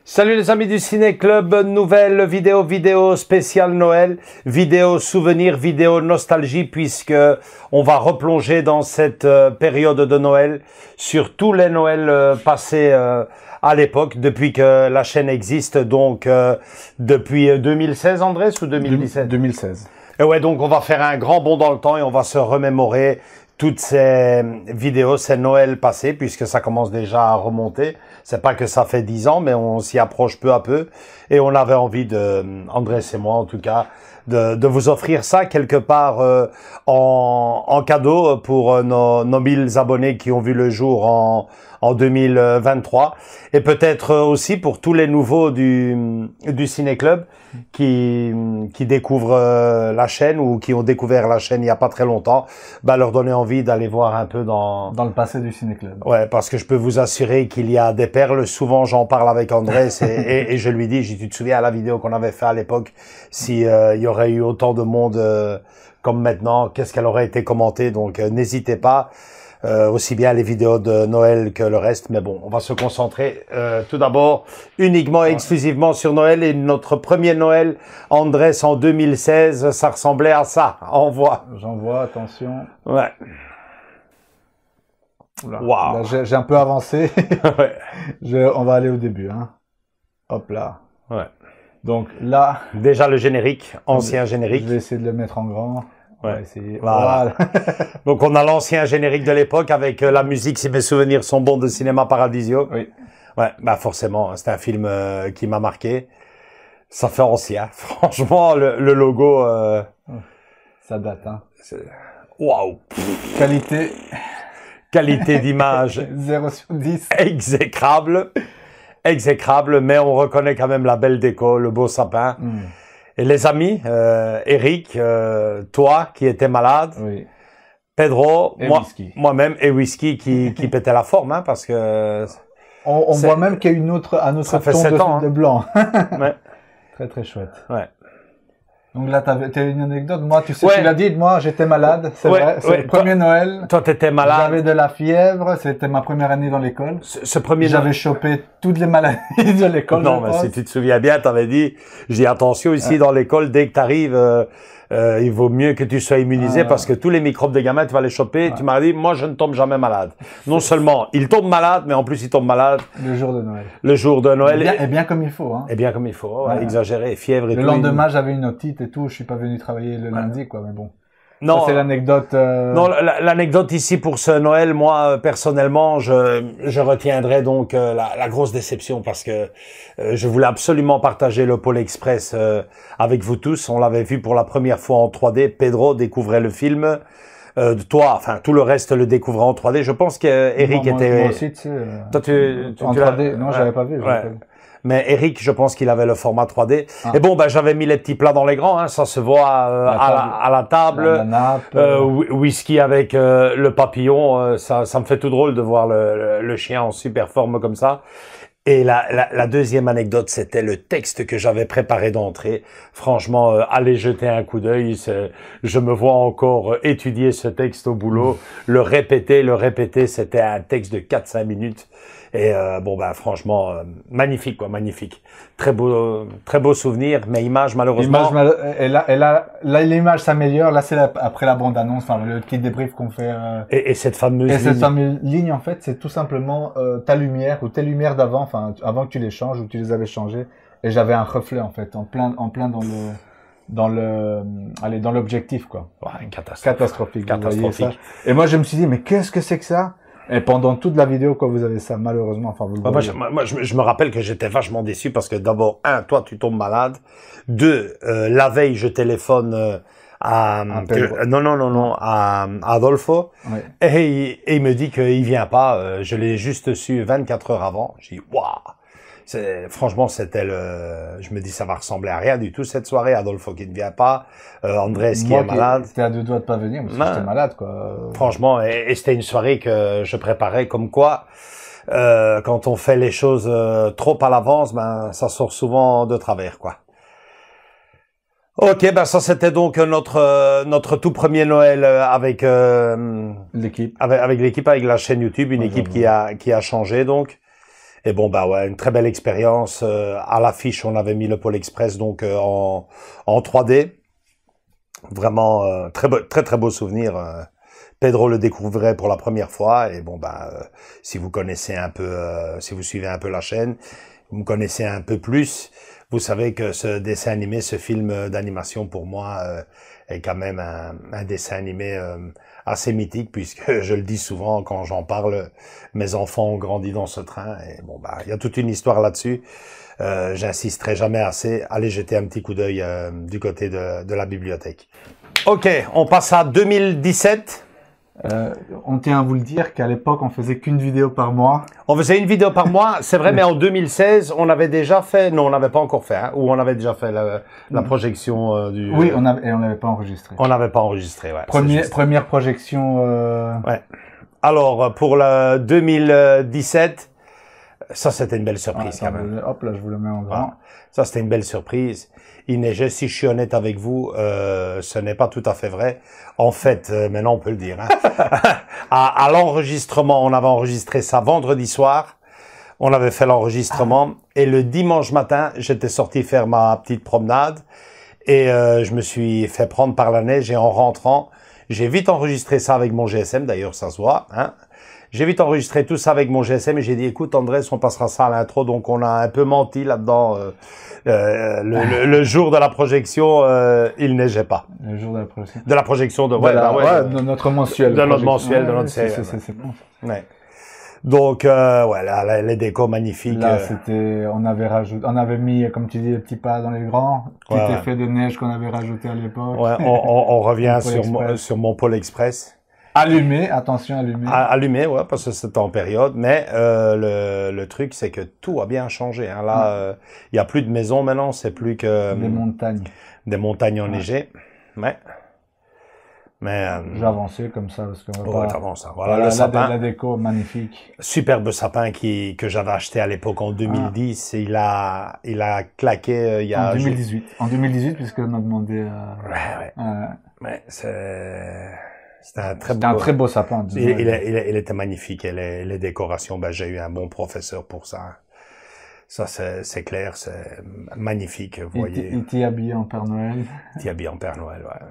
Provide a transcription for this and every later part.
Salut les amis du Ciné Club, nouvelle vidéo spéciale Noël, vidéo souvenir, vidéo nostalgie, puisque on va replonger dans cette période de Noël sur tous les Noëls passés à l'époque, depuis que la chaîne existe, donc depuis 2016 Andrés ou 2017 2016. Et ouais, donc on va faire un grand bond dans le temps et on va se remémorer toutes ces vidéos, ces Noëls passés, puisque ça commence déjà à remonter. C'est pas que ça fait 10 ans, mais on s'y approche peu à peu. Et on avait envie Andrés et moi en tout cas, de vous offrir ça quelque part en cadeau pour nos 1000 abonnés qui ont vu le jour en 2023. Et peut-être aussi pour tous les nouveaux du Ciné Club qui découvrent la chaîne ou qui ont découvert la chaîne il y a pas très longtemps, bah leur donner envie d'aller voir un peu dans le passé du Ciné Club. Ouais, parce que je peux vous assurer qu'il y a des perles. Souvent, j'en parle avec Andrés et je lui dis, tu te souviens à la vidéo qu'on avait fait à l'époque, si il y aurait eu autant de monde comme maintenant, qu'est-ce qu'elle aurait été commentée. Donc, n'hésitez pas. Aussi bien les vidéos de Noël que le reste, mais bon, on va se concentrer tout d'abord uniquement et exclusivement sur Noël. Et notre premier Noël, Andrés, en 2016, ça ressemblait à ça. Envoie. J'en vois, attention. Ouais. Wow. J'ai un peu avancé. Ouais. On va aller au début, hein. Hop là. Ouais. Donc là. Déjà le générique, ancien générique. Je vais essayer de le mettre en grand. Ouais. Voilà. Donc on a l'ancien générique de l'époque avec la musique, si mes souvenirs sont bons, de Cinéma Paradiso. Oui. Ouais, bah forcément, c'est un film qui m'a marqué. Ça fait ancien. Franchement, le logo. Ça date, hein. Waouh. Qualité. Qualité d'image. 0 sur 10. Exécrable. Exécrable, mais on reconnaît quand même la belle déco, le beau sapin. Et les amis, Eric, toi qui étais malade, oui. Pedro, moi-même et Whisky qui pétait la forme, hein, parce que on voit même qu'il y a un autre ton de blanc. Ouais. Très très chouette. Ouais. Donc là, t'as une anecdote. Moi, tu sais, tu l'as dit, moi, j'étais malade. C'est vrai. C'est le premier Noël. Toi, t'étais malade. J'avais de la fièvre. C'était ma première année dans l'école. Ce premier J'avais chopé toutes les maladies de l'école. Non, mais si tu te souviens bien, t'avais dit, je dis attention ici dans l'école, dès que t'arrives, il vaut mieux que tu sois immunisé parce que tous les microbes des gamins, tu vas les choper. Tu m'as dit, moi, je ne tombe jamais malade. Non seulement, il tombe malade, mais en plus, il tombe malade. Le jour de Noël. Le jour de Noël. Et bien comme il faut, hein. Et bien comme il faut, ouais, exagéré, fièvre et tout. Le lendemain, j'avais une otite et tout. Je suis pas venu travailler le lundi, quoi, mais bon. Non, c'est l'anecdote. Non, l'anecdote ici pour ce Noël, moi personnellement, je retiendrai donc la grosse déception parce que je voulais absolument partager le Pôle Express avec vous tous. On l'avait vu pour la première fois en 3D. Pedro découvrait le film. Toi, enfin tout le reste le découvrait en 3D. Je pense que Eric était. Moi aussi, tu sais. Toi, en 3D. Non, j'avais pas vu. Mais Eric, je pense qu'il avait le format 3D. Et bon, ben j'avais mis les petits plats dans les grands, hein, ça se voit à la table. La nappe. Whisky avec le papillon, ça me fait tout drôle de voir le chien en super forme comme ça. Et la deuxième anecdote, c'était le texte que j'avais préparé d'entrée. Franchement, allez jeter un coup d'œil. Je me vois encore étudier ce texte au boulot, le répéter. C'était un texte de 4-5 minutes. Et bon ben franchement magnifique quoi, magnifique. Très beau souvenir, mais image malheureusement. Et là l'image s'améliore. Là c'est après la bande annonce, enfin le petit débrief qu'on fait. Et cette fameuse cette fameuse ligne en fait, c'est tout simplement ta lumière ou tes lumières d'avant, enfin avant que tu les changes ou tu les avais changées. Et j'avais un reflet en fait, en plein dans l'objectif quoi. Ouais, une catastrophe. Catastrophique. Et moi je me suis dit mais qu'est-ce que c'est que ça? Et pendant toute la vidéo, quoi, vous avez ça, malheureusement. Enfin, vous le voyez. Moi, je me rappelle que j'étais vachement déçu parce que d'abord, toi, tu tombes malade. 2, la veille, je téléphone à Adolfo. Ouais. Et il me dit qu'il vient pas. Je l'ai juste su 24 heures avant. J'ai dit, waouh! Franchement, c'était je me dis, ça va ressembler à rien du tout cette soirée. Adolfo qui ne vient pas. Andrés qui est malade. C'était à deux doigts de pas venir parce que j'étais malade, quoi. Franchement, et c'était une soirée que je préparais comme quoi, quand on fait les choses trop à l'avance, ben, ça sort souvent de travers, quoi. Ok, ben ça c'était donc notre tout premier Noël avec L'équipe, avec l'équipe, avec la chaîne YouTube, une équipe qui a changé donc. Et bon bah ouais, une très belle expérience. À l'affiche, on avait mis le Pôle Express donc en 3D. Vraiment très beau souvenir. Pedro le découvrait pour la première fois et bon bah si vous connaissez un peu, si vous suivez un peu la chaîne, vous me connaissez un peu plus. Vous savez que ce dessin animé, ce film d'animation pour moi est quand même un dessin animé assez mythique puisque je le dis souvent quand j'en parle, mes enfants ont grandi dans ce train et bon bah il y a toute une histoire là-dessus. J'insisterai jamais assez. Allez jeter un petit coup d'œil du côté de la bibliothèque. Ok, on passe à 2017. On tient à vous le dire qu'à l'époque, on faisait qu'une vidéo par mois. On faisait une vidéo par mois, c'est vrai, mais en 2016, on avait déjà fait, non, on n'avait pas encore fait, hein, ou on avait déjà fait la projection du... Oui, on n'avait pas enregistré. On n'avait pas enregistré, ouais. Première projection... Ouais. Alors, pour le 2017, ça c'était une belle surprise quand même. Hop, là, je vous le mets en grand. Ah, ça c'était une belle surprise. Il neigeait, si je suis honnête avec vous, ce n'est pas tout à fait vrai. En fait, maintenant on peut le dire. Hein. à l'enregistrement, on avait enregistré ça vendredi soir. On avait fait l'enregistrement et le dimanche matin, j'étais sorti faire ma petite promenade et je me suis fait prendre par la neige et en rentrant, j'ai vite enregistré ça avec mon GSM. D'ailleurs, ça se voit. Hein. J'ai vite enregistré tout ça avec mon GSM et j'ai dit, écoute Andrés, on passera ça à l'intro. Donc on a un peu menti là-dedans. Le jour de la projection, il neigeait pas. Le jour de la projection. De la projection de de notre mensuel. De notre mensuel, de notre série. C'est bon. Ouais. Donc ouais, là, les décos magnifiques. Là, on avait mis, comme tu dis, les petits pas dans les grands, petit effet de neige qu'on avait rajouté à l'époque. Ouais, on revient sur mon Pôle Express. Allumé, attention, allumé. Allumé, ouais, parce que c'était en période. Mais le truc, c'est que tout a bien changé. Hein. Là, il y a plus de maisons maintenant, c'est plus que des montagnes. Des montagnes enneigées. Ouais. Mais j'ai avancé comme ça parce qu'on va t'avances. Voilà le sapin. La déco magnifique. Superbe sapin que j'avais acheté à l'époque en 2010. Et il a claqué il y a en 2018. En 2018 puisqu'on a demandé. Ouais, c'était un très beau sapin. Il était magnifique et les décorations, ben j'ai eu un bon professeur pour ça. Ça c'est clair, c'est magnifique, vous voyez. Il t'y habillé en Père Noël. Il t'y habillé en Père Noël, ouais.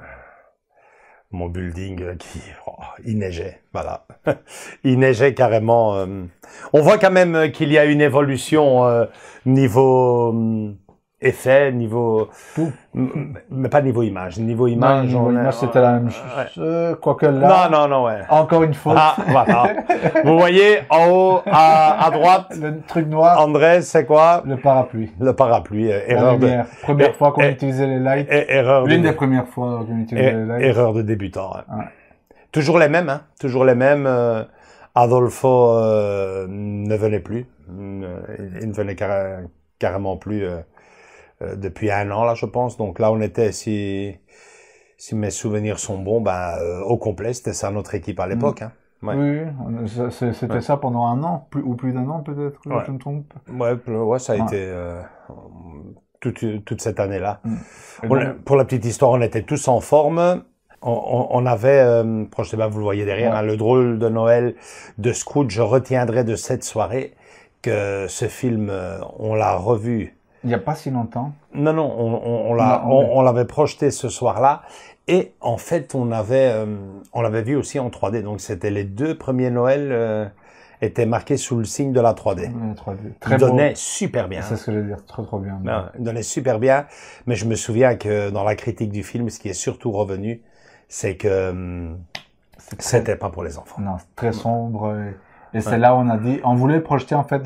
Mon building il neigeait, voilà. Il neigeait carrément. On voit quand même qu'il y a une évolution niveau effet, niveau tout, mais pas niveau image. Niveau image, c'était la même chose. Quoique là. Non, ouais. Encore une fois. Ah, voilà. Vous voyez en haut à droite. Le truc noir. Andrés, c'est quoi? Le parapluie. Le parapluie. Erreur de. Première fois qu'on utilisait les lights. Erreur. L'une des premières fois qu'on utilisait les lights. Erreur de débutant. Hein. Ouais. Toujours les mêmes, hein. Toujours les mêmes. Adolfo ne venait plus. Il ne venait carrément plus. Depuis 1 an là je pense, donc là on était, si mes souvenirs sont bons, au complet, c'était ça notre équipe à l'époque. Hein. Ouais. Oui, c'était ça pendant 1 an, plus d'1 an peut-être, je me trompe. Ouais, ça a été toute cette année-là. Pour la petite histoire, on était tous en forme. On avait, vous le voyez derrière, hein, le drôle de Noël de Scrooge. Je retiendrai de cette soirée que ce film, on l'a revu. Il n'y a pas si longtemps. Non, on l'avait projeté ce soir-là. Et en fait, on l'avait vu aussi en 3D. Donc, c'était les 2 premiers Noël étaient marqués sous le signe de la 3D. La 3D. Très beau. Il donnait super bien. C'est ce que je veux dire. Trop bien. Non, il donnait super bien. Mais je me souviens que dans la critique du film, ce qui est surtout revenu, c'est que c'était pas pour les enfants. Non, c'est très sombre. Et c'est là où on a dit, on voulait projeter en fait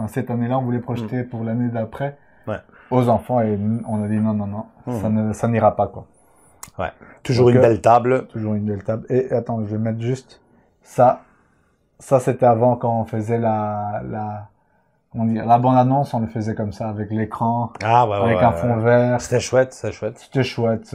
cette année-là, on voulait projeter pour l'année d'après. Ouais. Aux enfants et on a dit non, ça n'ira pas quoi. Ouais. Toujours Donc, une belle table. Toujours une belle table. Et attends, je vais mettre juste ça. Ça, c'était avant quand on faisait comment dire, la bande-annonce, on le faisait comme ça, avec l'écran, Ah ouais, avec un fond vert. C'était chouette, c'était chouette. C'était chouette.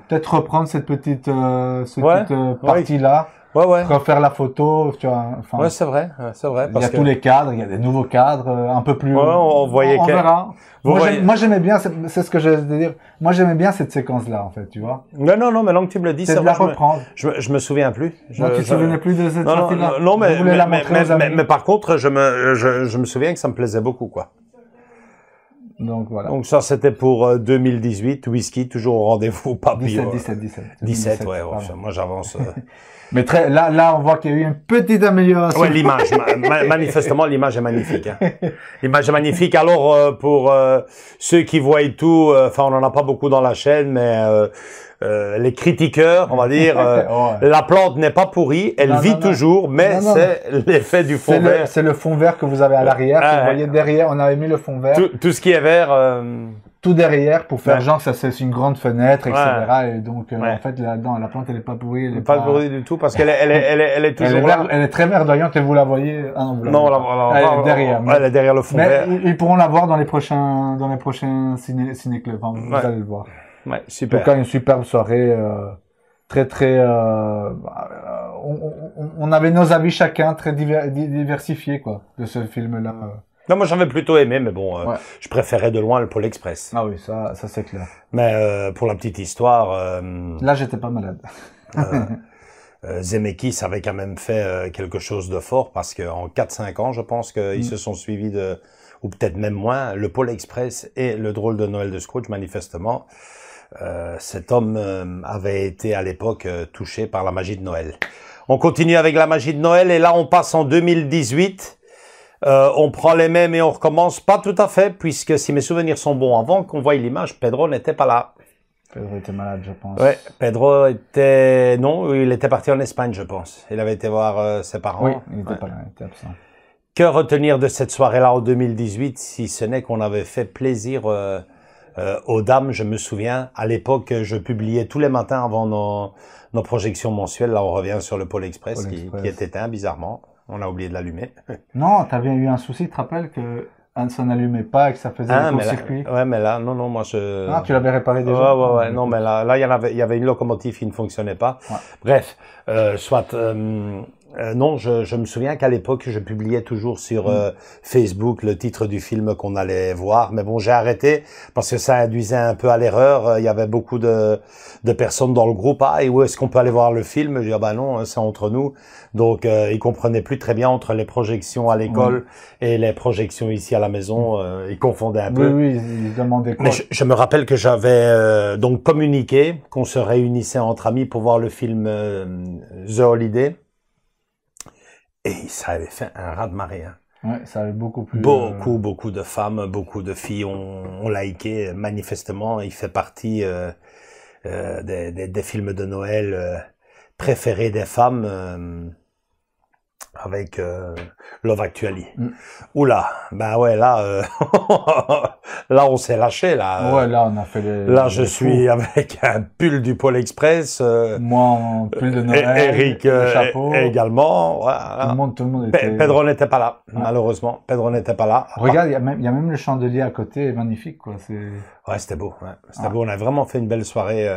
Peut-être reprendre cette petite, Ouais, partie-là. Ouais, ouais. Refaire la photo, tu vois. Enfin, Ouais, c'est vrai, il y a tous les cadres, il y a des nouveaux cadres, un peu plus. Ouais, on voyait on verra. Vous voyez... Moi, j'aimais bien, c'est ce que j'allais te dire. Moi, j'aimais bien cette séquence-là, en fait, tu vois. Non, mais là que tu me le dis, c'est de la reprendre. Je me souviens plus. Non, tu te souvenais plus de cette partie-là? Non, mais par contre, je me souviens que ça me plaisait beaucoup, quoi. Donc, voilà. Donc, ça, c'était pour 2018. Whisky, toujours au rendez-vous, pas 17, ouais. Moi, j'avance. Mais là, on voit qu'il y a eu une petite amélioration. Ouais, l'image. Manifestement, l'image est magnifique. Hein. L'image est magnifique. Alors, pour ceux qui voient tout, enfin, on en a pas beaucoup dans la chaîne, mais les critiqueurs, on va dire, ouais. La plante n'est pas pourrie, elle vit toujours, mais c'est l'effet du fond vert. C'est le fond vert que vous avez à l'arrière. Vous voyez derrière, on avait mis le fond vert. Tout ce qui est vert. Tout derrière pour faire genre que c'est une grande fenêtre, etc. Et donc en fait là-dedans la plante elle est pas pourrie, elle est pas pourrie du tout parce qu'elle est toujours là. Elle est très verdoyante et vous la voyez. Ah non, elle est derrière. Elle est derrière le fond vert. Ils pourront la voir dans les prochains ciné-clubs. Enfin, vous allez le voir. Ouais, super. En tout cas une superbe soirée. Très on avait nos avis chacun très diversifiés quoi de ce film là. Non, moi j'avais plutôt aimé, mais bon, je préférais de loin le Pôle Express. Ah oui, ça c'est clair. Mais pour la petite histoire... là, j'étais pas malade. Zemeckis avait quand même fait quelque chose de fort, parce qu'en 4-5 ans, je pense qu'ils se sont suivis ou peut-être même moins, le Pôle Express et le Drôle de Noël de Scrooge, manifestement. Cet homme avait été à l'époque touché par la magie de Noël. On continue avec la magie de Noël, et là on passe en 2018... on prend les mêmes et on recommence, pas tout à fait, puisque si mes souvenirs sont bons, avant qu'on voie l'image, Pedro n'était pas là. Pedro était malade, je pense. Ouais, Pedro était... Non, il était parti en Espagne, je pense. Il avait été voir ses parents. Oui, il était pas là, il était absent. Que retenir de cette soirée-là en 2018, si ce n'est qu'on avait fait plaisir aux dames. Je me souviens, à l'époque, je publiais tous les matins avant nos projections mensuelles. Là, on revient sur le Pôle Express, qui est éteint, bizarrement. On a oublié de l'allumer. Non, t'avais eu un souci, tu te rappelles que ça n'allumait pas et que ça faisait un court-circuit. Ouais, mais là, non, moi Ah, tu l'avais réparé déjà. Ouais, non, mais là, il y avait une locomotive qui ne fonctionnait pas. Ouais. Bref, non, je me souviens qu'à l'époque, je publiais toujours sur Facebook le titre du film qu'on allait voir. Mais bon, j'ai arrêté parce que ça induisait un peu à l'erreur. Il y avait beaucoup de personnes dans le groupe. Ah, et où est-ce qu'on peut aller voir le film? Je dis, ah bah non, c'est entre nous. Donc, ils comprenaient plus très bien entre les projections à l'école et les projections ici à la maison. Ils confondaient un peu. Oui, ils demandaient quoi. Mais je me rappelle que j'avais donc communiqué qu'on se réunissait entre amis pour voir le film The Holiday. Et ça avait fait un raz-de-marée. Hein. Ouais, ça avait beaucoup plus. Beaucoup de femmes, beaucoup de filles ont liké. Manifestement, il fait partie des films de Noël préférés des femmes avec Love Actually. Oula, ben ouais, là, là on s'est lâché là. Ouais, là on a fait les. Là je suis avec un pull du Pôle Express. Moi en pull de Noël. Eric chapeau. Également. Voilà. Tout le monde était. Pedro n'était pas là, malheureusement. Pedro n'était pas là. Regarde, il y a même le chandelier à côté, magnifique quoi. Ouais, c'était beau. Ouais. C'était beau. On a vraiment fait une belle soirée.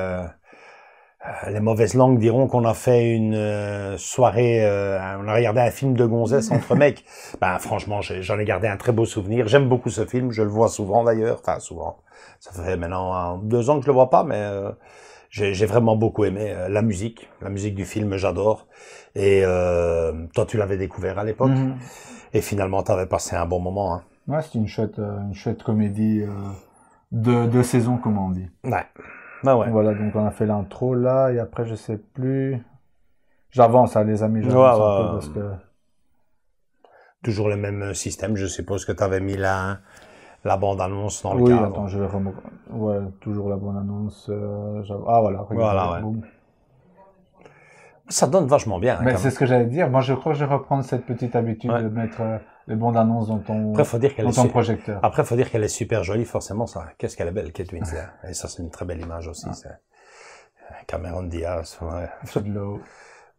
Les mauvaises langues diront qu'on a fait une soirée, on a regardé un film de gonzesse entre mecs. Ben franchement, j'en ai gardé un très beau souvenir. J'aime beaucoup ce film, je le vois souvent d'ailleurs. Enfin souvent, ça fait maintenant 2 ans que je le vois pas, mais j'ai vraiment beaucoup aimé la musique du film, j'adore. Et toi, tu l'avais découvert à l'époque, et finalement, t'avais passé un bon moment. Hein. Ouais, c'était une chouette comédie de saison, comme on dit. Ouais. Ah ouais. Voilà, donc on a fait l'intro là, et après je sais plus. J'avance, hein, les amis, j'avance un peu parce que. Toujours le même système, je suppose que tu avais mis la bande-annonce dans le cadre. Oui, attends, je vais ouais, toujours la bande-annonce. Ah voilà, regarde, voilà, ouais. Ça donne vachement bien. Mais c'est ce que j'allais dire. Moi, je crois que je vais reprendre cette petite habitude de mettre les bandes annonces dans ton projecteur. Après, faut dire qu'elle est super jolie, forcément, ça. Qu'est-ce qu'elle est belle, Kate Winslet. Et ça, c'est une très belle image aussi. Cameron Diaz, ouais. Jude Law.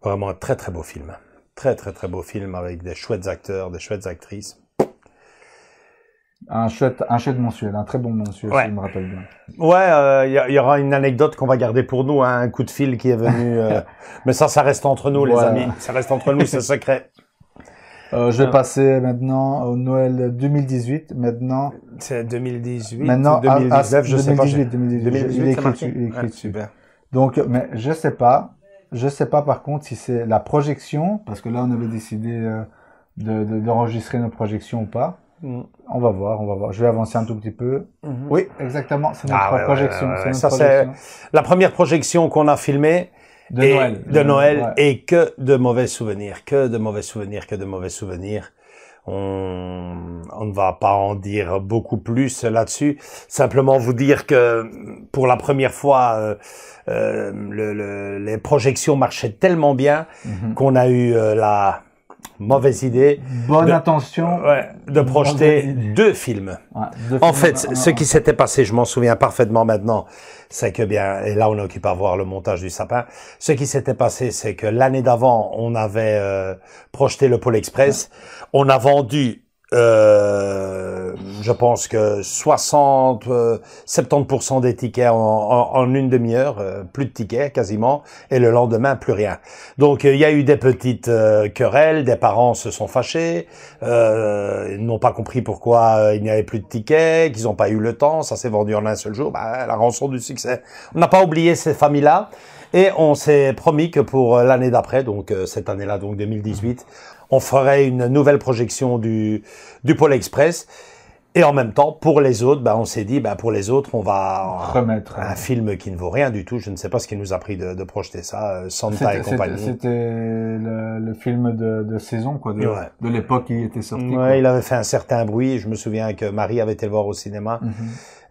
Vraiment un très très beau film. Très très très beau film avec des chouettes acteurs, des chouettes actrices. Un chouette mensuel, un très bon mensuel, Ouais. si je me rappelle bien. Ouais, y aura une anecdote qu'on va garder pour nous, hein, un coup de fil qui est venu. Mais ça reste entre nous, les Voilà. amis. Ça reste entre nous, c'est secret. Je vais passer maintenant au Noël 2018. Maintenant, C'est 2018 maintenant ou 2019, je sais pas. 2018, il est écrit dessus. Il est écrit Ouais, dessus. super. Donc, mais je sais pas par contre si c'est la projection, parce que là on avait décidé d'enregistrer nos projections ou pas. On va voir. Je vais avancer un tout petit peu. Oui, exactement, c'est notre projection. Ouais, c'est notre ça, projection. c'est la première projection qu'on a filmée. De Noël, ouais. et que de mauvais souvenirs, que de mauvais souvenirs. On ne va pas en dire beaucoup plus là-dessus. Simplement vous dire que pour la première fois, les projections marchaient tellement bien qu'on a eu la mauvaise idée Bonne intention. de projeter deux films. Ouais, En fait, ce qui s'était passé, je m'en souviens parfaitement maintenant, c'est que bien, et là on est occupé à voir le montage du sapin, ce qui s'était passé, c'est que l'année d'avant, on avait projeté le Pôle Express, on a vendu, je pense que 70% des tickets en une demi-heure, plus de tickets quasiment, et le lendemain, plus rien. Donc il y a eu des petites querelles, des parents se sont fâchés, ils n'ont pas compris pourquoi il n'y avait plus de tickets, qu'ils n'ont pas eu le temps, ça s'est vendu en un seul jour, la rançon du succès. On n'a pas oublié ces familles-là, et on s'est promis que pour l'année d'après, donc cette année-là, donc 2018, on ferait une nouvelle projection du Pôle Express. Et en même temps, pour les autres, on s'est dit, pour les autres, on va remettre un film qui ne vaut rien du tout. Je ne sais pas ce qui nous a pris de projeter ça, Santa et compagnie. C'était le film de saison, quoi, de l'époque qui était sorti. Ouais, quoi. il avait fait un certain bruit. Je me souviens que Marie avait été le voir au cinéma.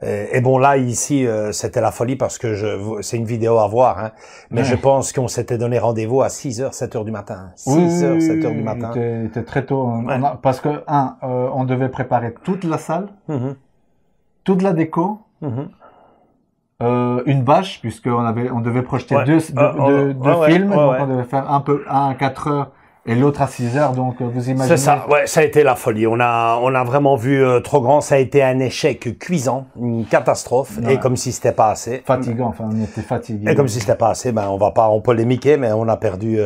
Et bon, là, ici, c'était la folie parce que c'est une vidéo à voir, hein. Mais je pense qu'on s'était donné rendez-vous à 6h, 7h du matin. 6h, 7h du matin. Il était très tôt. Parce que, on devait préparer toute la salle, toute la déco, une bâche, puisqu'on devait projeter deux films, donc on devait faire un à 4 heures et l'autre à 6 heures, donc vous imaginez. C'est ça, ouais, ça a été la folie. On a vraiment vu trop grand. Ça a été un échec cuisant, une catastrophe, et comme si c'était pas assez. Fatigant, enfin, on était fatigués. Et comme si c'était pas assez, on va pas en polémiquer, mais on a perdu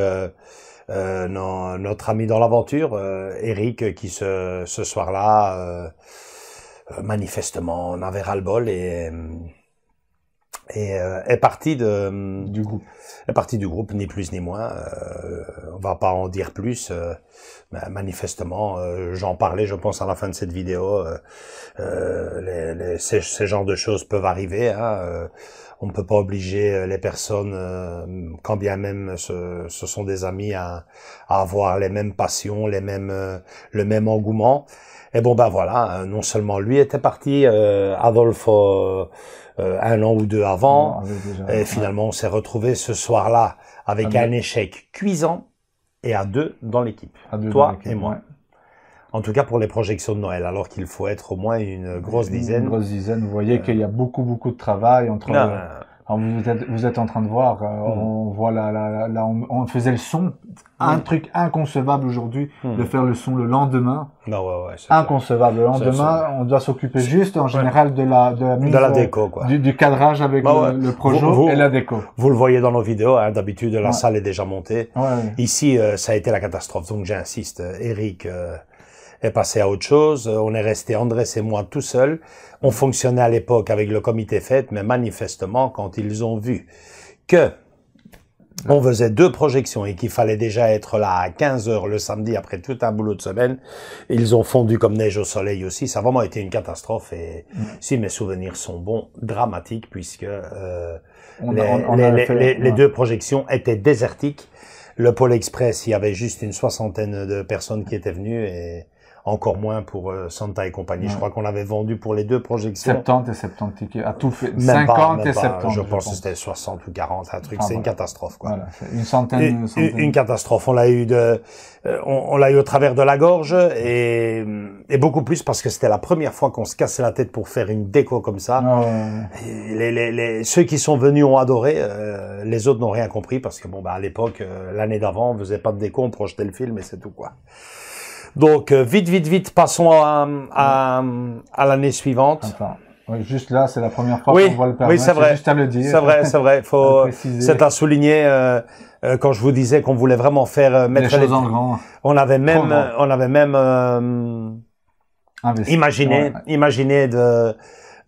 notre ami dans l'aventure, Eric, qui ce soir-là, manifestement, en avait ras-le-bol et est parti du groupe. Est parti du groupe, ni plus ni moins. On va pas en dire plus. Manifestement, j'en parlais, je pense, à la fin de cette vidéo. Ces genres de choses peuvent arriver. On ne peut pas obliger les personnes, quand bien même ce sont des amis, à avoir les mêmes passions, le même engouement. Et bon, voilà, non seulement lui était parti, Adolphe un an ou deux avant, et finalement on s'est retrouvé ce soir-là avec un échec cuisant et à deux dans l'équipe, toi et moi. Ouais. En tout cas pour les projections de Noël, alors qu'il faut être au moins une grosse dizaine. Une grosse dizaine, vous voyez qu'il y a beaucoup de travail entre... vous êtes en train de voir, on voit là, on faisait le son, un truc inconcevable aujourd'hui, de faire le son le lendemain. Inconcevable. Le lendemain, on doit s'occuper juste, en général, de la mise de la déco, quoi. Du cadrage avec le projo et la déco. Vous le voyez dans nos vidéos, d'habitude, la salle est déjà montée. Ici, ça a été la catastrophe, donc j'insiste. Eric est passé à autre chose. On est resté, Andrés et moi, tout seuls. On fonctionnait à l'époque avec le comité fête, mais manifestement, quand ils ont vu que on faisait deux projections et qu'il fallait déjà être là à 15h le samedi après tout un boulot de semaine, ils ont fondu comme neige au soleil aussi. Ça a vraiment été une catastrophe et si mes souvenirs sont bons, dramatiques, puisque les deux projections étaient désertiques. Le Pôle Express, il y avait juste une 60aine de personnes qui étaient venues et encore moins pour Santa et compagnie. Je crois qu'on avait vendu pour les deux projections 70 et 70 tickets, à tout fait. même 50 pas, et 70. je pense que c'était 60 ou 40, un truc. Ah, C'est une voilà. catastrophe, quoi. Voilà, c'est une centaine. Une catastrophe. On l'a eu on l'a eu au travers de la gorge et beaucoup plus parce que c'était la première fois qu'on se cassait la tête pour faire une déco comme ça. Et ceux qui sont venus ont adoré, les autres n'ont rien compris parce que bon, bah, à l'époque, l'année d'avant, on faisait pas de déco, on projetait le film et c'est tout, quoi. Donc, vite, passons à l'année suivante. Attends. Oui, juste là, c'est la première fois Oui, qu'on voit le Père oui, Noël. c'est vrai. Juste à le dire. C'est vrai. C'est à souligner, quand je vous disais qu'on voulait vraiment faire, mettre les choses en grand. On avait même Investi. imaginé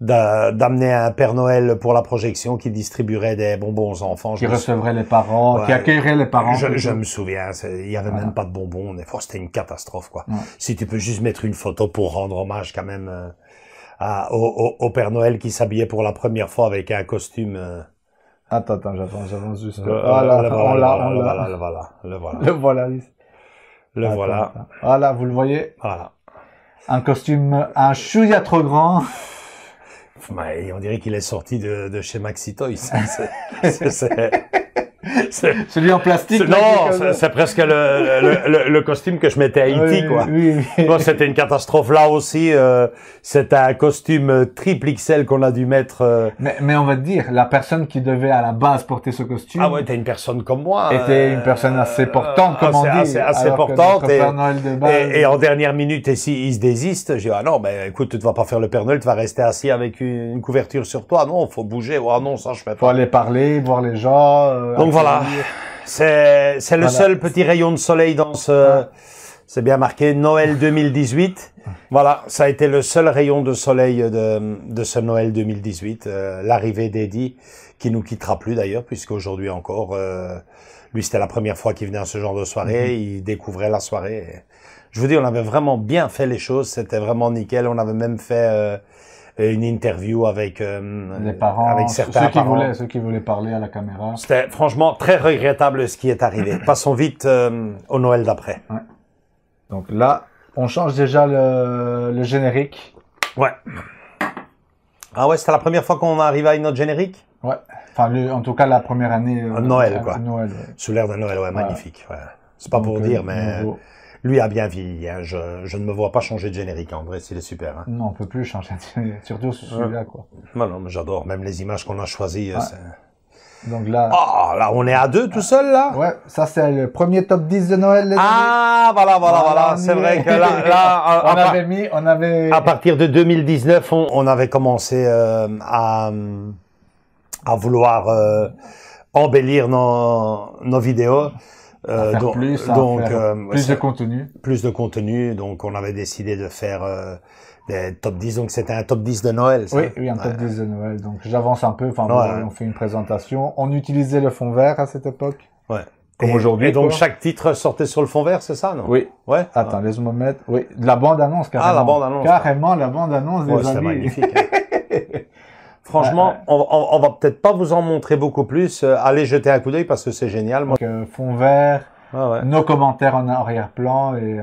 d'amener un Père Noël pour la projection qui distribuerait des bonbons aux enfants. Qui recevrait les parents, qui accueillerait les parents. Je me souviens, il y avait même pas de bonbons. C'était une catastrophe, quoi. Si tu peux juste mettre une photo pour rendre hommage quand même au Père Noël qui s'habillait pour la première fois avec un costume. Attends, j'avance juste. Le voilà. Voilà, vous le voyez. Voilà. Un costume, un chouïa trop grand. Mais on dirait qu'il est sorti de chez Maxi Toys. Celui en plastique. Non, c'est presque le costume que je mettais à Haïti, quoi. Oui. Bon, c'était une catastrophe. Là aussi, c'est un costume triple XL qu'on a dû mettre. Mais on va te dire, la personne qui devait à la base porter ce costume. Ah ouais, t'es une personne comme moi. Était une personne assez portante, comme on dit. Assez portante. Père Noël de base, et en dernière minute, et s'il se désiste, j'ai dit, ah non, ben, écoute, tu ne vas pas faire le Père Noël, tu vas rester assis avec une couverture sur toi. Non, faut bouger. Ah non, ça, je fais pas. Faut aller parler, voir les gens. Donc voilà. C'est le seul petit rayon de soleil dans c'est bien marqué, Noël 2018. Voilà, ça a été le seul rayon de soleil de ce Noël 2018. L'arrivée d'Eddie, qui nous quittera plus d'ailleurs, puisqu'aujourd'hui encore, lui c'était la première fois qu'il venait à ce genre de soirée, il découvrait la soirée. Je vous dis, on avait vraiment bien fait les choses, c'était vraiment nickel. On avait même fait une interview avec les parents, avec certains parents. Ceux qui voulaient parler à la caméra. C'était franchement très regrettable ce qui est arrivé. Passons vite au Noël d'après. Ouais. Donc là, on change déjà le générique. Ouais. Ah ouais, c'était la première fois qu'on arrivait à notre générique? Ouais. Enfin, en tout cas, la première année. Noël, quoi. Noël, ouais. Sous l'air de Noël, ouais, magnifique. Ouais. C'est pas pour dire, mais lui a bien vieilli. Hein. Je ne me vois pas changer de générique, en vrai, s'il est super. Hein. Non, on peut plus changer de générique, surtout celui-là, quoi. Non, mais j'adore. Même les images qu'on a choisies. Donc là... Oh, là, on est à deux tout seul, là? Ouais, ça, c'est le premier top 10 de Noël, les amis. Ah, voilà. C'est vrai que là on avait... À partir de 2019, on avait commencé à vouloir embellir nos vidéos. Plus de contenu. Plus de contenu. Donc, on avait décidé de faire des top 10. Donc, c'était un top 10 de Noël. Ça. Oui, un top 10 de Noël. Donc, j'avance un peu. Enfin, on fait une présentation. On utilisait le fond vert à cette époque. Ouais. Comme aujourd'hui. Et donc, chaque titre sortait sur le fond vert, c'est ça, non? Oui. Ouais. Attends, laisse-moi mettre. Oui, la bande-annonce, carrément. Ah, la bande-annonce. Carrément, la bande-annonce des amis. C'est magnifique. Hein. Franchement, on va peut-être pas vous en montrer beaucoup plus. Allez jeter un coup d'œil parce que c'est génial. Donc, fond vert, nos commentaires en arrière-plan et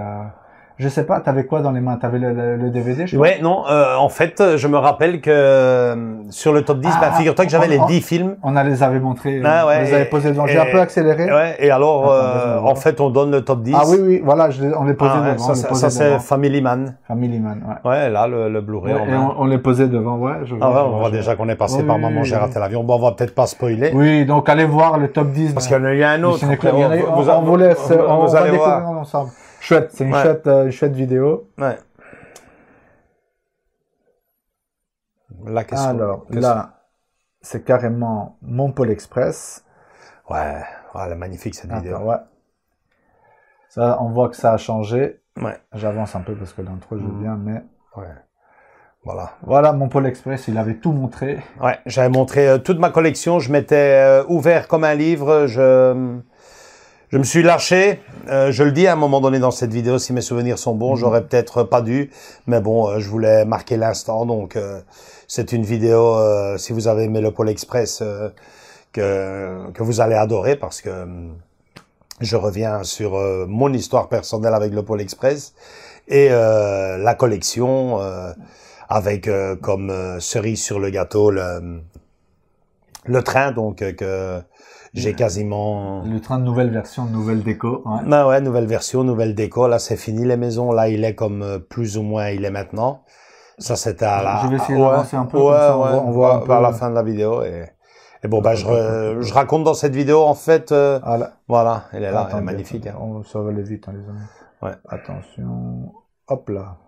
je sais pas, t'avais quoi dans les mains? T'avais le DVD, je crois? Ouais, non, en fait, je me rappelle que sur le top 10, figure-toi que j'avais les 10 films. On les avait montrés, on les avait posés devant. J'ai un peu accéléré. Ouais, et alors, en fait, on donne le top 10. Ah oui, voilà, on les posait devant. Ça c'est Family Man. Family Man, ouais. Ouais, là, le Blu-ray. Ouais, on les posait devant, ouais. On voit déjà qu'on est passé par Maman, j'ai raté l'avion. Bon, on va peut-être pas spoiler. Oui, donc allez voir le top 10. Parce qu'il y en a eu un autre. On vous laisse, on va découvrir ensemble. Chouette, c'est une chouette vidéo. Ouais. Là, là, c'est carrément mon Pôle Express. Ouais, elle est magnifique cette vidéo. Ouais. Ça, on voit que ça a changé. Ouais. J'avance un peu parce que l'intro joue bien, mais. Ouais. Voilà. Voilà, mon Pôle Express, il avait tout montré. Ouais, j'avais montré toute ma collection. Je m'étais ouvert comme un livre. Je me suis lâché, je le dis à un moment donné dans cette vidéo, si mes souvenirs sont bons, j'aurais peut-être pas dû, mais bon, je voulais marquer l'instant, donc c'est une vidéo, si vous avez aimé le Pôle Express, que vous allez adorer, parce que je reviens sur mon histoire personnelle avec le Pôle Express et la collection avec comme cerise sur le gâteau le train donc que j'ai quasiment... Le train de nouvelle version, nouvelle déco. Ouais. Ah ouais, nouvelle version, nouvelle déco. Là, c'est fini les maisons. Là, il est comme plus ou moins il est maintenant. Ça, c'était à la... Je vais essayer d'avancer un peu, ouais, comme ça on voit un peu à la fin de la vidéo. Et bon, bah, je raconte dans cette vidéo, en fait... voilà, elle est là, elle est magnifique. Hein. Ça va aller vite, hein, les amis. Ouais. Attention. Hop là.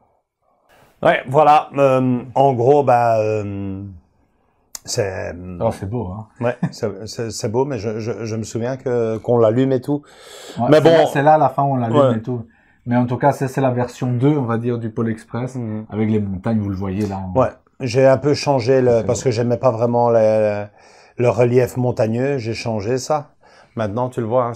Ouais, voilà. En gros, bah... c'est... Oh, c'est beau, hein. Ouais, c'est beau, mais je me souviens qu'on l'allume et tout. Ouais, mais bon... C'est là, à la fin, on l'allume et tout. Mais en tout cas, c'est la version 2, on va dire, du Pôle Express. Avec les montagnes, vous le voyez là. Ouais, j'ai un peu changé parce que j'aimais pas vraiment le relief montagneux. J'ai changé ça. Maintenant, tu le vois, hein,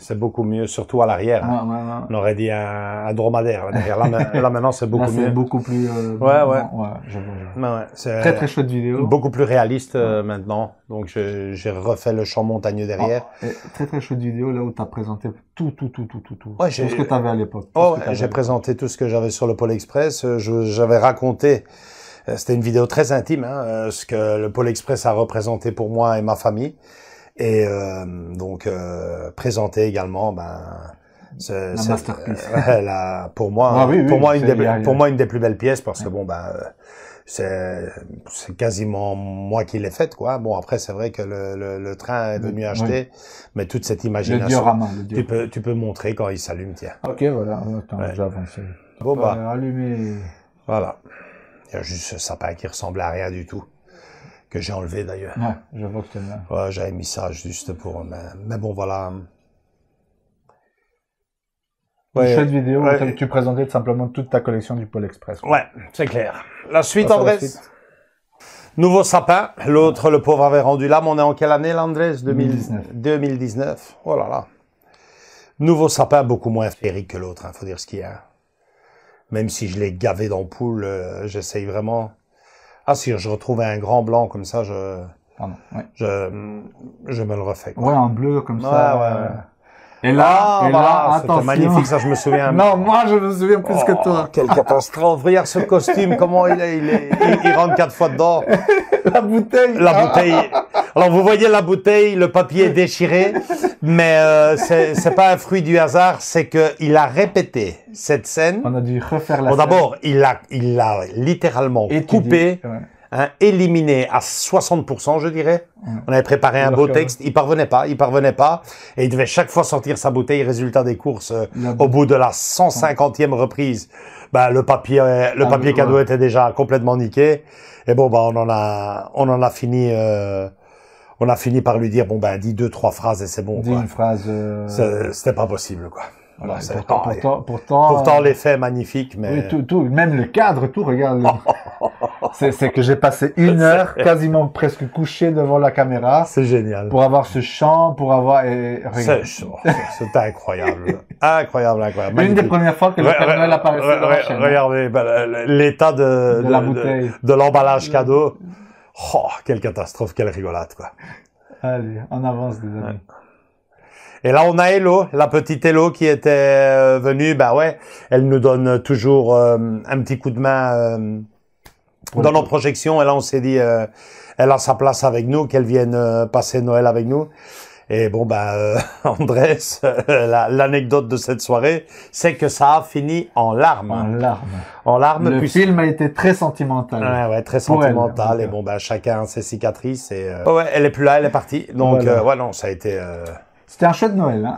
c'est beaucoup mieux, surtout à l'arrière. Hein. On aurait dit un dromadaire là derrière. Là maintenant, c'est beaucoup mieux. C'est beaucoup plus... ouais, c'est très chouette vidéo. Beaucoup plus réaliste maintenant. Donc, j'ai refait le champ montagneux derrière. Très chouette vidéo là où tu as présenté tout. Ouais, tout ce que tu avais à l'époque. J'ai présenté tout ce que j'avais sur le Pôle Express. J'avais raconté... C'était une vidéo très intime, hein, ce que le Pôle Express a représenté pour moi et ma famille. Et donc présenter également la masterpiece. Pour moi une des plus belles pièces parce que bon c'est quasiment moi qui l'ai faite quoi. Bon après c'est vrai que le train est venu acheter mais toute cette imagination le diorama. Tu peux montrer quand il s'allume tiens. OK voilà, attends, j'ai avancé. Bon allumer. Voilà. Il y a juste ce sapin qui ressemblait à rien du tout. Que j'ai enlevé d'ailleurs. Ouais, je vois que tu aimes. Ouais, j'avais mis ça juste pour... Mais bon, voilà. Une chouette vidéo où tu présentais simplement toute ta collection du Pôle Express. Ouais, c'est clair. La suite, Andrés. Nouveau sapin. L'autre, le pauvre avait rendu l'âme. On est en quelle année, là, Andrés? 2019. Oh là là. Nouveau sapin, beaucoup moins féerique que l'autre, hein, faut dire ce qu'il y a. Même si je l'ai gavé d'ampoule, j'essaye vraiment... Ah si je retrouve un grand blanc comme ça, je me le refais. Quoi. Ouais, en bleu comme ça. Ouais. Et là, c'était magnifique, ça je me souviens. Non, moi je me souviens plus que toi. Quelle catastrophe. Regarde ce costume, comment il rentre 4 fois dedans. La bouteille. Alors vous voyez la bouteille, le papier est déchiré, mais c'est pas un fruit du hasard, c'est que il a répété cette scène. On a dû refaire la scène. D'abord, il l'a littéralement coupé, hein, éliminé à 60%, je dirais. On avait préparé un beau texte, il parvenait pas, et il devait chaque fois sortir sa bouteille. Résultat des courses, au bout de la 150e reprise, le papier cadeau était déjà complètement niqué. Et bon, on en a fini. On a fini par lui dire dis 2-3 phrases et c'est bon. Dis une phrase. C'était pas possible quoi. Voilà, pourtant l'effet est magnifique, mais oui, tout, même le cadre, tout. Regarde, c'est que j'ai passé 1 heure quasiment presque couché devant la caméra. C'est génial. Pour avoir ce chant, pour avoir. C'était incroyable, incroyable. Une des premières fois que le Père Noël apparaissait dans la chaîne. Regardez l'état de la bouteille, de l'emballage cadeau. Oh, quelle catastrophe, quelle rigolade quoi. Allez, on avance des amis. Et là, on a Hello, la petite Hello qui était venue. Elle nous donne toujours un petit coup de main dans nos projections. Et là, on s'est dit, elle a sa place avec nous, qu'elle vienne passer Noël avec nous. Et bon, Andrés, l'anecdote de cette soirée, c'est que ça a fini en larmes. En larmes. Le film a été très sentimental. Ouais, très sentimental. Et bon, chacun a ses cicatrices. Et elle est plus là, elle est partie. Donc, non, ça a été... C'était un chouette Noël, hein.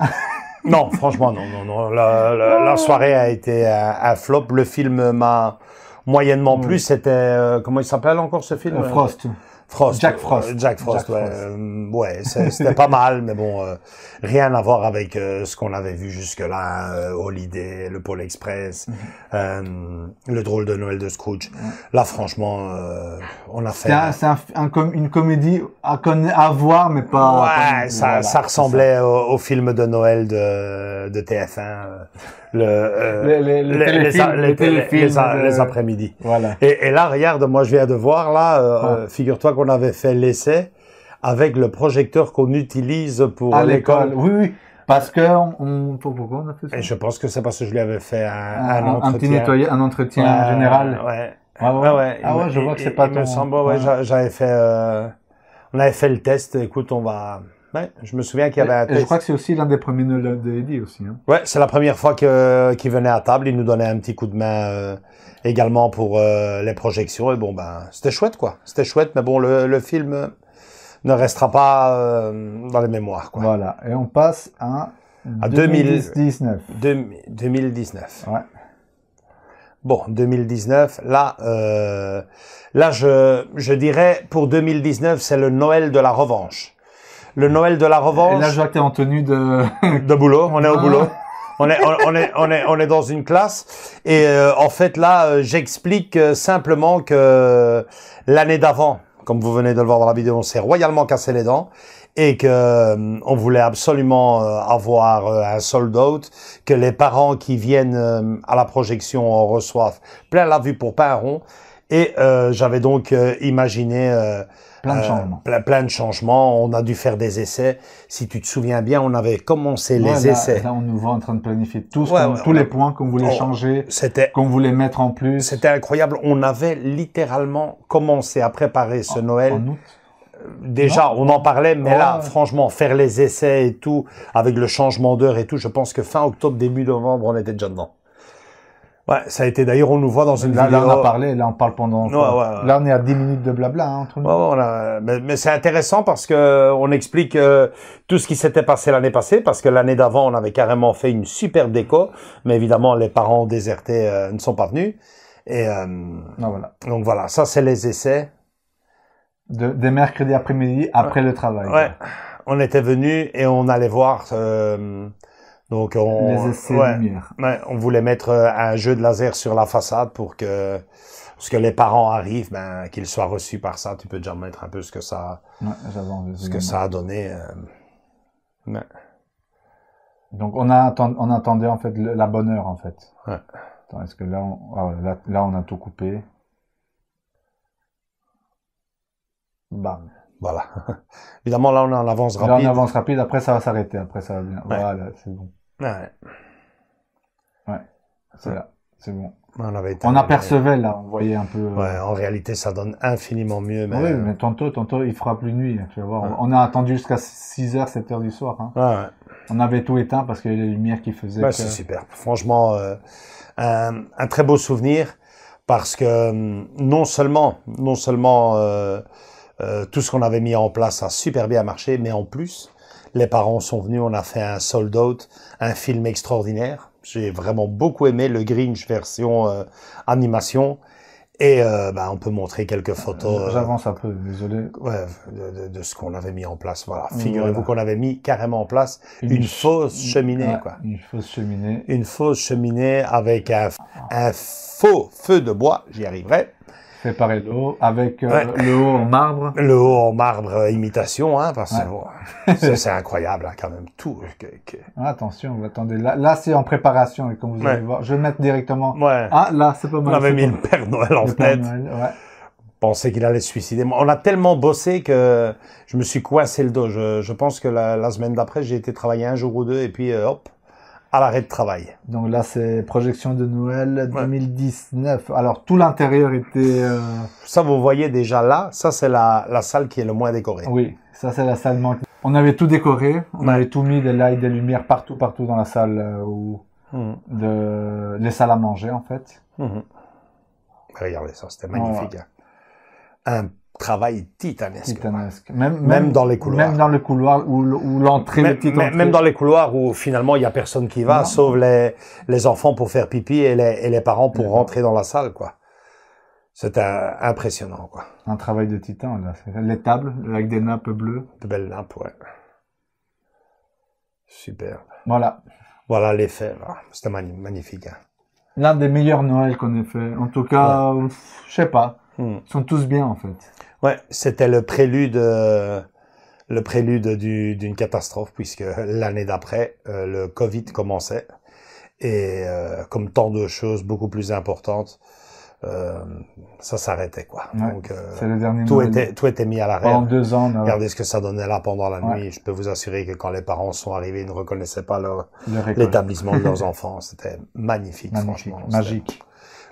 Non, franchement, non. La soirée a été un flop. Le film m'a moyennement plu. C'était, comment il s'appelle encore ce film? Frost. Jack Frost, ouais, c'était pas mal, mais bon, rien à voir avec ce qu'on avait vu jusque-là, Holiday, le Pôle Express, le drôle de Noël de Scrooge. Là, franchement, on a fait... C'est une comédie à voir, mais pas... Ouais, ça ressemblait au film de Noël de TF1, les après-midi. Voilà. Et là, regarde, moi, je viens de voir, là, figure-toi qu'on avait fait l'essai avec le projecteur qu'on utilise pour l'école. Oui. Parce que pourquoi on a fait ça? Et je pense que c'est parce que je lui avais fait un Un petit entretien. nettoyage, un entretien général. Ouais. Ah ouais. Ah ouais, je vois que c'est pas Il me ton. semble, ouais, j'avais fait, on avait fait le test. Écoute, ouais, je me souviens qu'il y avait un Et je test. crois que c'est aussi l'un des premiers Noël de Eddie aussi. Hein. Ouais, c'est la première fois qu'il venait à table. Il nous donnait un petit coup de main également pour les projections. Et bon, ben, c'était chouette, quoi. C'était chouette, mais bon, le film ne restera pas dans les mémoires, quoi. Voilà. Et on passe à 2019. 2019. 2019. Ouais. Bon, 2019, là, je dirais, pour 2019, c'est le Noël de la revanche. Le Noël de la revanche. Et là, je vois que t'es en tenue de... de boulot. On est au boulot. On est dans une classe. Et, en fait, là, j'explique simplement que l'année d'avant, comme vous venez de le voir dans la vidéo, on s'est royalement cassé les dents. Et que on voulait absolument avoir un sold out, que les parents qui viennent à la projection en reçoivent plein la vue pour pas un rond. Et j'avais donc imaginé plein de changements. Plein de changements. On a dû faire des essais. Si tu te souviens bien, on avait commencé les essais. Là, on nous voit en train de planifier tous les points qu'on voulait changer, qu'on voulait mettre en plus. C'était incroyable. On avait littéralement commencé à préparer ce Noël. En août. Déjà, on en parlait, mais là, franchement, faire les essais et tout, avec le changement d'heure et tout, je pense que fin octobre, début novembre, on était déjà dedans. Ouais, ça a été, d'ailleurs, on nous voit dans une vidéo. Là, on a parlé, là, on parle pendant... Là, on est à 10 minutes de blabla, hein, entre nous. Mais c'est intéressant parce que on explique tout ce qui s'était passé l'année passée, parce que l'année d'avant, on avait carrément fait une superbe déco, mais évidemment, les parents désertés ne sont pas venus. Et donc voilà, ça, c'est les essais. Des mercredis après-midi, après le travail. Ouais, on était venus et on allait voir... donc les essais lumière. Ouais, on voulait mettre un jeu de laser sur la façade pour que... Parce que les parents arrivent, qu'ils soient reçus par ça. Tu peux déjà mettre un peu ce que ça... ce que ça a donné. Ouais. Donc on attendait en fait la bonne heure en fait. Ouais. Attends, est-ce que là on a tout coupé. Bam. Voilà. Évidemment, là, on est en avance rapide. Là, on avance rapide. Après, ça va s'arrêter. Après, ça va bien. Ouais. Voilà, c'est bon. Ouais. Ouais. C'est là. C'est bon. On apercevait, là. On voyait un peu... Ouais, en réalité, ça donne infiniment mieux. Mais... Oui, mais tantôt, il fera plus nuit. Tu vas voir. Ouais. On a attendu jusqu'à 6h, 7h du soir. Hein. Ouais. On avait tout éteint parce qu'il y avait les lumières qui faisaient... Ouais, c'est super. Franchement, un très beau souvenir. Parce que non seulement tout ce qu'on avait mis en place a super bien marché, mais en plus, les parents sont venus, on a fait un sold out, un film extraordinaire. J'ai vraiment beaucoup aimé le Grinch version animation. Et on peut montrer quelques photos. J'avance un peu, désolé. Ouais, de ce qu'on avait mis en place. Voilà. Figurez-vous qu'on avait mis carrément en place une fausse cheminée, quoi. Une fausse cheminée. Une fausse cheminée avec un faux feu de bois, j'y arriverai. Fait par Hello, avec le haut en marbre. Le haut en marbre imitation, hein, parce que c'est incroyable, hein, quand même, tout. Attention, attendez, là c'est en préparation, et comme vous allez voir, je vais mettre directement. Ouais. Ah, là, c'est pas mal. On avait mis le Père Noël en fenêtre. On pensait qu'il allait se suicider. On a tellement bossé que je me suis coincé le dos. Je pense que la semaine d'après, j'ai été travailler un jour ou deux, et puis hop, à l'arrêt de travail. Donc là, c'est projection de Noël 2019. Alors, tout l'intérieur était... Ça, vous voyez déjà là, ça, c'est la salle qui est le moins décorée. Oui, ça, c'est la salle manquée. On avait tout décoré, on avait tout mis, des lights, des lumières partout dans la salle, les salles à manger, en fait. Regardez ça, c'était magnifique. Un travail titanesque. Même dans les couloirs. Même dans le couloir où l'entrée, même dans les couloirs où finalement il y a personne qui va, sauf les enfants pour faire pipi et les parents pour rentrer dans la salle, quoi. C'était impressionnant, quoi. Un travail de titan, là. Les tables avec des nappes bleues. De belles nappes, ouais. Superbe. Voilà. Voilà l'effet, là. C'était magnifique, hein. L'un des meilleurs Noëls qu'on ait fait. En tout cas, je sais pas. Ils sont tous bien, en fait. Ouais, c'était le prélude d'une catastrophe, puisque l'année d'après, le Covid commençait. Et comme tant de choses beaucoup plus importantes, ça s'arrêtait quoi. Ouais, Donc c'est le dernier tout Noël. était mis à l'arrêt. Pendant 2 ans, on a Regardez ce que ça donnait là pendant la Ouais. nuit. Je peux vous assurer que quand les parents sont arrivés, ils ne reconnaissaient pas le récolte. l'établissement de leurs enfants. C'était magnifique, Magnifique, franchement. magique.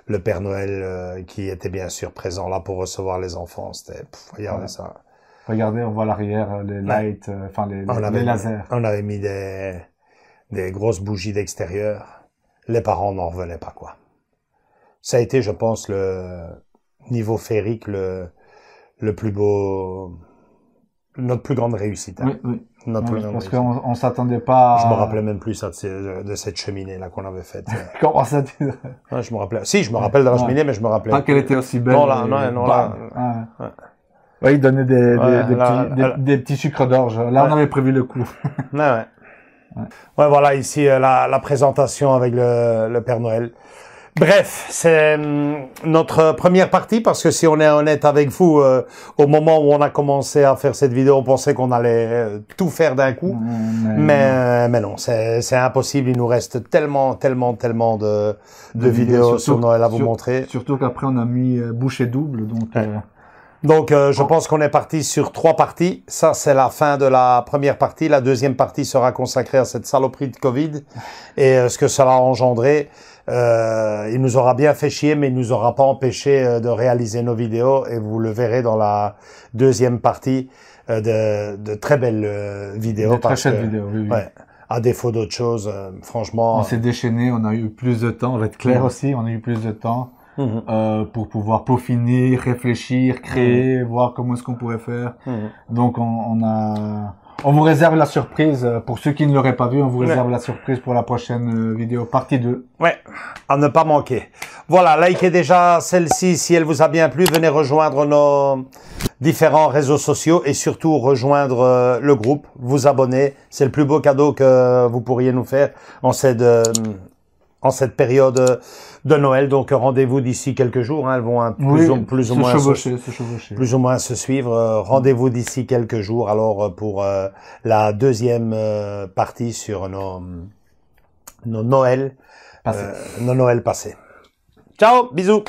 Le Père Noël qui était bien sûr présent là pour recevoir les enfants. C'était, regardez Ouais. ça. Regardez, on voit l'arrière, les lights, enfin les lasers. On avait mis des grosses bougies d'extérieur. Les parents n'en revenaient pas quoi. Ça a été, je pense, le niveau féerique le plus beau, notre plus grande réussite. Hein. Oui, oui. Notre plus Oui, grande parce réussite. qu'on s'attendait pas à... Je me rappelais même plus ça, de cette cheminée là qu'on avait faite. Comment ça, tu... Ouais, je me rappelais. Si, je me rappelle de la Ouais. cheminée, mais je me rappelais. Pas qu'elle était aussi belle. Non, là, et non, bam. là. Ouais. Ouais. Ouais, il donnait des là, des petits sucres d'orge. Là, on avait prévu le coup. Ouais. Ouais. Ouais, voilà, ici, la présentation avec le Père Noël. Bref, c'est notre première partie, parce que si on est honnête avec vous, au moment où on a commencé à faire cette vidéo, on pensait qu'on allait tout faire d'un coup. Mais non, c'est impossible. Il nous reste tellement de vidéos sur Noël à vous montrer. Surtout qu'après, on a mis bouchée double, donc... Donc, je pense qu'on est parti sur 3 parties. Ça, c'est la fin de la première partie. La deuxième partie sera consacrée à cette saloperie de Covid et ce que cela a engendré. Il nous aura bien fait chier, mais il nous aura pas empêché de réaliser nos vidéos. Et vous le verrez dans la deuxième partie de très belles vidéos. De très chouettes vidéos, oui, oui. Ouais, à défaut d'autre chose, franchement... On s'est déchaîné, on a eu plus de temps. On va être clair aussi, on a eu plus de temps. Pour pouvoir peaufiner, réfléchir, créer, voir comment est-ce qu'on pourrait faire. Donc on vous réserve la surprise, pour ceux qui ne l'auraient pas vu, on vous réserve la surprise pour la prochaine vidéo, partie 2. Ouais, à ne pas manquer. Voilà, likez déjà celle-ci si elle vous a bien plu, venez rejoindre nos différents réseaux sociaux et surtout rejoindre le groupe, vous abonner, c'est le plus beau cadeau que vous pourriez nous faire en cette période de Noël. Donc rendez-vous d'ici quelques jours, hein, elles vont plus ou moins se suivre. Rendez-vous d'ici quelques jours alors pour la deuxième partie sur nos Noëls passés. Ciao, bisous.